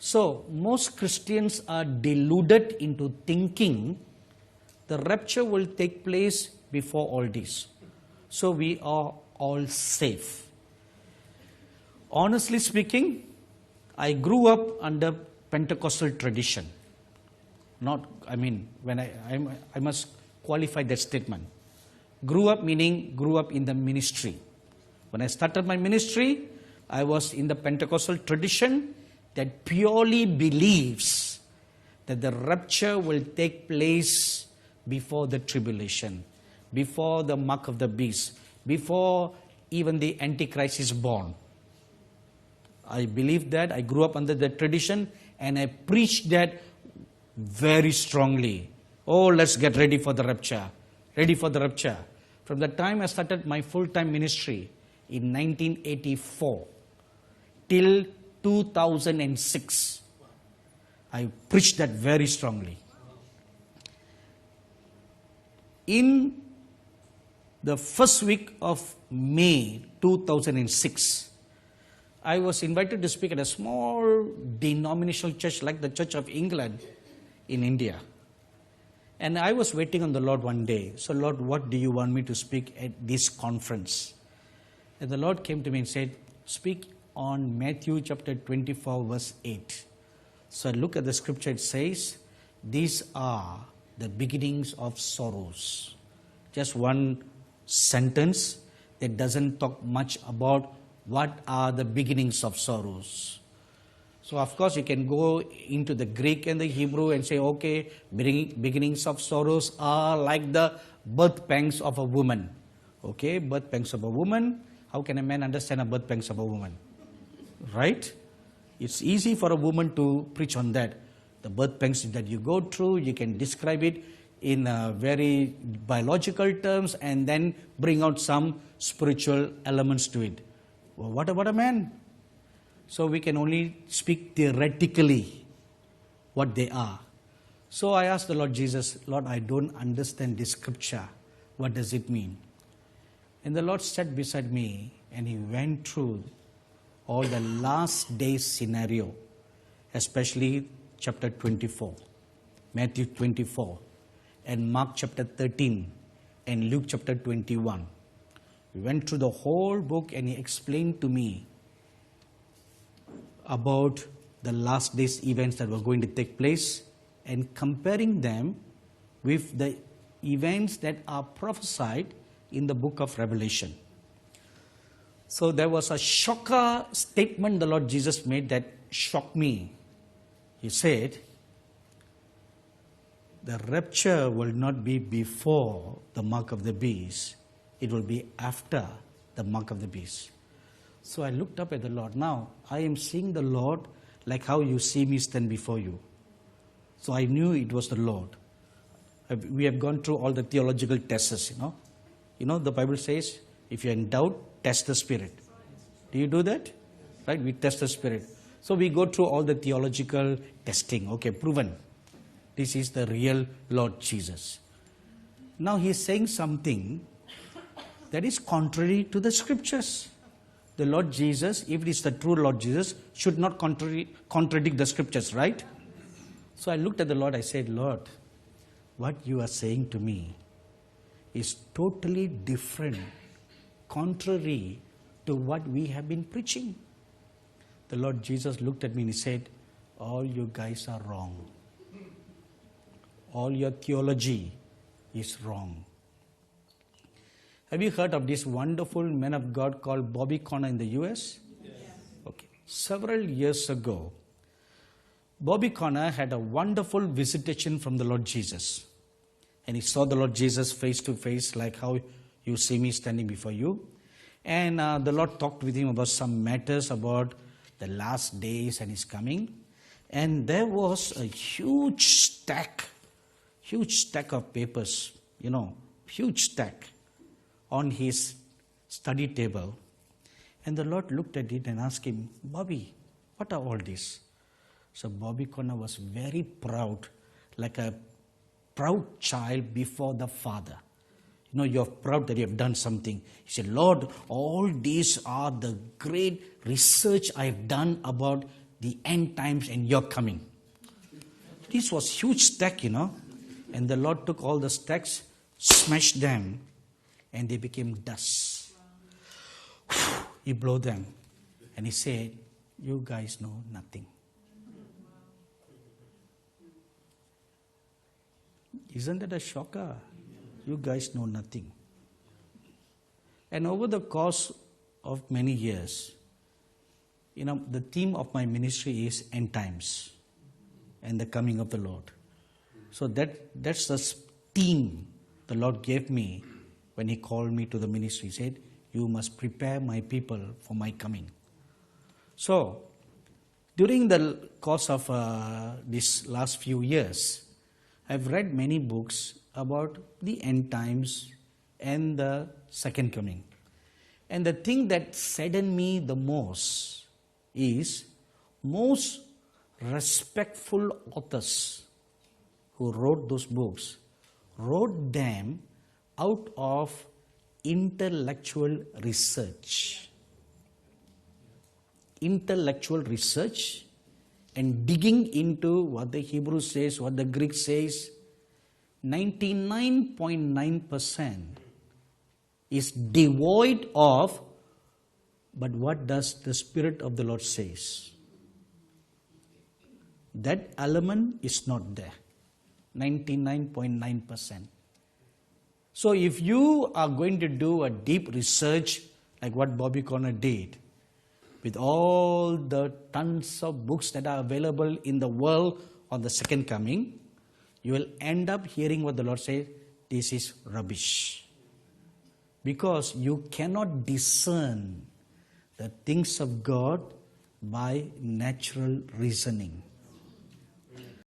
So, most Christians are deluded into thinking the rapture will take place before all this. So, we are all safe. Honestly speaking, I grew up under Pentecostal tradition. I must qualify that statement. Grew up meaning grew up in the ministry. When I started my ministry, I was in the Pentecostal tradition that purely believes that the rapture will take place before the tribulation, before the mark of the beast, before even the Antichrist is born. I believe that. I grew up under that tradition and I preached that very strongly. Oh, let's get ready for the rapture. Ready for the rapture. From the time I started my full-time ministry in 1984 till 2006, I preached that very strongly. In the first week of May 2006, I was invited to speak at a small denominational church like the Church of England in India. And I was waiting on the Lord one day. So, Lord, what do you want me to speak at this conference? And the Lord came to me and said, speak on Matthew chapter 24 verse 8. So I look at the scripture, it says, these are the beginnings of sorrows. Just one sentence that doesn't talk much about what are the beginnings of sorrows. So of course you can go into the Greek and the Hebrew and say, okay, beginnings of sorrows are like the birth pangs of a woman. Okay, birth pangs of a woman. How can a man understand the birth pangs of a woman? Right? It's easy for a woman to preach on that. The birth pangs that you go through, you can describe it in very biological terms and then bring out some spiritual elements to it. Well, what about a man? So we can only speak theoretically what they are. So I asked the Lord Jesus, Lord, I don't understand this scripture. What does it mean? And the Lord sat beside me and He went through all the last days scenario, especially chapter 24, Matthew 24, and Mark chapter 13, and Luke chapter 21. We went through the whole book and He explained to me about the last days events that were going to take place and comparing them with the events that are prophesied in the book of Revelation. So there was a shocker statement the Lord Jesus made that shocked me. He said, the rapture will not be before the mark of the beast. It will be after the mark of the beast. So I looked up at the Lord. Now, I am seeing the Lord like how you see me stand before you. So I knew it was the Lord. We have gone through all the theological tests, You know, the Bible says, if you're in doubt, test the Spirit. Do you do that? Right? We test the Spirit. So we go through all the theological testing. Okay, proven. This is the real Lord Jesus. Now He's saying something that is contrary to the scriptures. The Lord Jesus, if it is the true Lord Jesus, should not contradict the scriptures, right? So I looked at the Lord, I said, Lord, what you are saying to me is totally different, contrary to what we have been preaching. The Lord Jesus looked at me and He said, all you guys are wrong. All your theology is wrong. Have you heard of this wonderful man of God called Bobby Conner in the US? Yes. Okay. Several years ago, Bobby Conner had a wonderful visitation from the Lord Jesus. And he saw the Lord Jesus face to face, like how you see me standing before you. And the Lord talked with him about some matters about the last days and His coming. And there was a huge stack of papers, huge stack on his study table. And the Lord looked at it and asked him, Bobby, what are all this? So Bobby Conner was very proud, like a proud child before the Father. You're proud that you have done something. He said, Lord, all these are the great research I have done about the end times and your coming. This was huge stack, And the Lord took all the stacks, smashed them, and they became dust. He blew them. And he said, you guys know nothing. Isn't that a shocker? You guys know nothing. And over the course of many years, the theme of my ministry is end times and the coming of the Lord. So that's the theme the Lord gave me when He called me to the ministry. He said, you must prepare my people for my coming. So, during the course of these last few years, I've read many books about the end times and the second coming. And the thing that saddened me the most is most respectful authors who wrote those books wrote them out of intellectual research. Intellectual research and digging into what the Hebrew says, what the Greek says, 99.9% is devoid of, but what does the Spirit of the Lord says? That element is not there. 99.9%. So if you are going to do a deep research like what Bobby Conner did, with all the tons of books that are available in the world on the second coming, you will end up hearing what the Lord says, this is rubbish. Because you cannot discern the things of God by natural reasoning.